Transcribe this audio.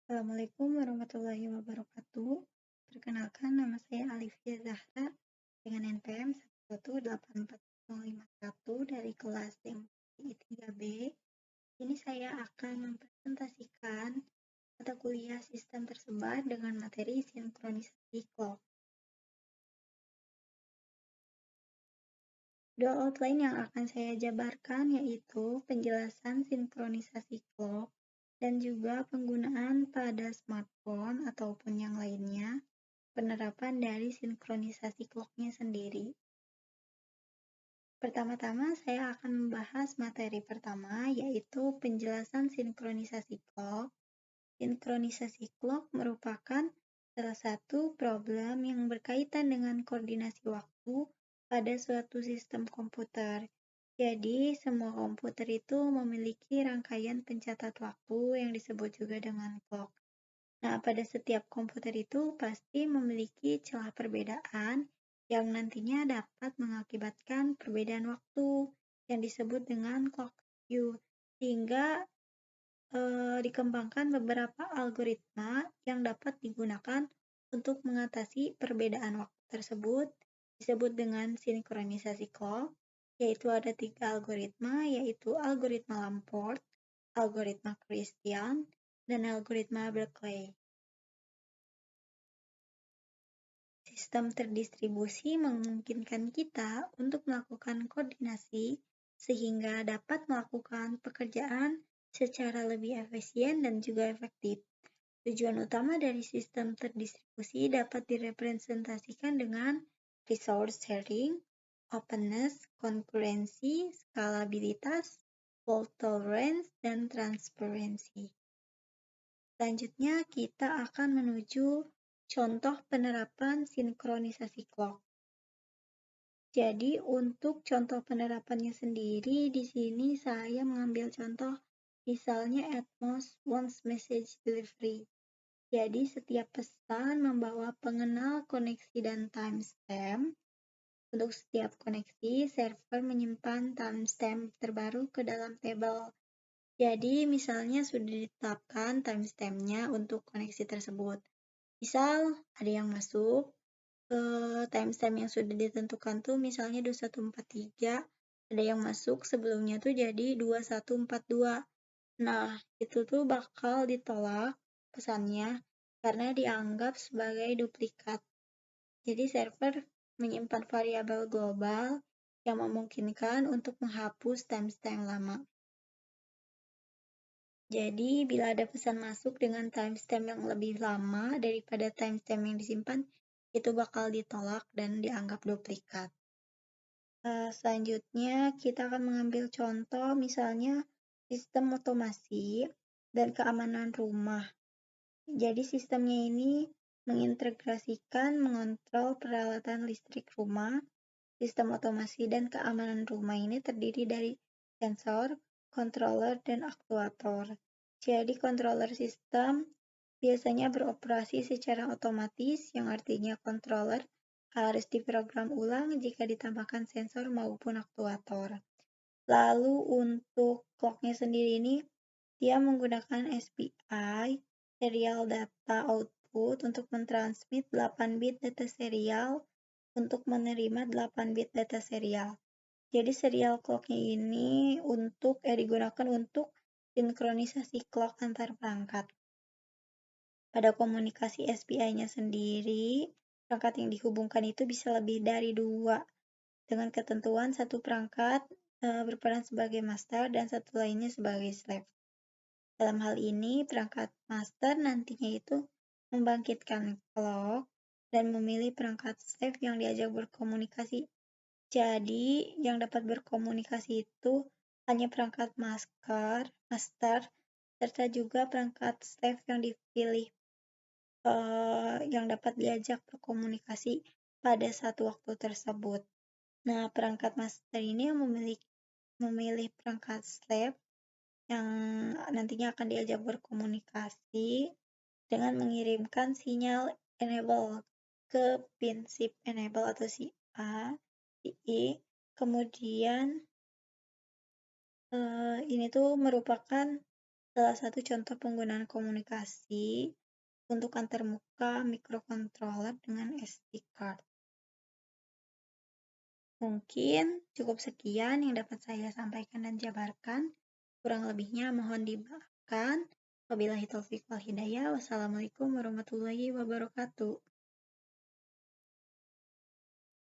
Assalamualaikum warahmatullahi wabarakatuh. Perkenalkan, nama saya Alifia Zahra dengan NPM 1184051 dari kelas MPI 3B. Ini saya akan mempresentasikan mata kuliah sistem tersebar dengan materi sinkronisasi clock. Dua outline yang akan saya jabarkan yaitu penjelasan sinkronisasi clock dan juga penggunaan pada smartphone ataupun yang lainnya, penerapan dari sinkronisasi clock-nya sendiri. Pertama-tama saya akan membahas materi pertama yaitu penjelasan sinkronisasi clock. Sinkronisasi clock merupakan salah satu problem yang berkaitan dengan koordinasi waktu pada suatu sistem komputer. Jadi, semua komputer itu memiliki rangkaian pencatat waktu yang disebut juga dengan clock. Nah, pada setiap komputer itu pasti memiliki celah perbedaan yang nantinya dapat mengakibatkan perbedaan waktu yang disebut dengan clock skew, sehingga dikembangkan beberapa algoritma yang dapat digunakan untuk mengatasi perbedaan waktu tersebut, disebut dengan sinkronisasi clock, yaitu ada 3 algoritma, yaitu algoritma Lamport, algoritma Christian, dan algoritma Berkeley. Sistem terdistribusi memungkinkan kita untuk melakukan koordinasi sehingga dapat melakukan pekerjaan secara lebih efisien dan juga efektif. Tujuan utama dari sistem terdistribusi dapat direpresentasikan dengan resource sharing, openness, konkurensi, skalabilitas, fault tolerance, dan transparency. Selanjutnya kita akan menuju contoh penerapan sinkronisasi clock. Jadi untuk contoh penerapannya sendiri di sini saya mengambil contoh misalnya Atmos Once Message Delivery. Jadi setiap pesan membawa pengenal koneksi dan timestamp. Untuk setiap koneksi, server menyimpan timestamp terbaru ke dalam tabel. Jadi misalnya sudah ditetapkan timestamp-nya untuk koneksi tersebut. Misal ada yang masuk ke timestamp yang sudah ditentukan tuh misalnya 2143, ada yang masuk sebelumnya tuh jadi 2142. Nah, itu tuh bakal ditolak pesannya karena dianggap sebagai duplikat. Jadi server menyimpan variabel global yang memungkinkan untuk menghapus timestamp lama. Jadi, bila ada pesan masuk dengan timestamp yang lebih lama daripada timestamp yang disimpan, itu bakal ditolak dan dianggap duplikat. Selanjutnya, kita akan mengambil contoh misalnya sistem otomasi dan keamanan rumah. Jadi, sistemnya ini mengintegrasikan mengontrol peralatan listrik rumah. Sistem otomasi dan keamanan rumah ini terdiri dari sensor, controller, dan aktuator. Jadi controller sistem biasanya beroperasi secara otomatis, yang artinya controller harus diprogram ulang jika ditambahkan sensor maupun aktuator. Lalu untuk clock-nya sendiri ini, dia menggunakan SPI, serial data output, untuk mentransmit 8 bit data serial untuk menerima 8 bit data serial. Jadi serial clock-nya ini digunakan untuk sinkronisasi clock antar perangkat. Pada komunikasi SPI-nya sendiri, perangkat yang dihubungkan itu bisa lebih dari 2, dengan ketentuan satu perangkat berperan sebagai master dan satu lainnya sebagai slave. Dalam hal ini, perangkat master nantinya itu membangkitkan clock dan memilih perangkat slave yang diajak berkomunikasi. Jadi, yang dapat berkomunikasi itu hanya perangkat master, serta juga perangkat slave yang dipilih yang dapat diajak berkomunikasi pada satu waktu tersebut. Nah, perangkat master ini yang memilih perangkat slave yang nantinya akan diajak berkomunikasi dengan mengirimkan sinyal enable ke pin SIP enable atau si A, si I. Kemudian ini tuh merupakan salah satu contoh penggunaan komunikasi untuk antarmuka microcontroller dengan SD card. Mungkin cukup sekian yang dapat saya sampaikan dan jabarkan. Kurang lebihnya mohon dimaafkan. Wabillahi taufiq wal hidayah. Wassalamualaikum warahmatullahi wabarakatuh.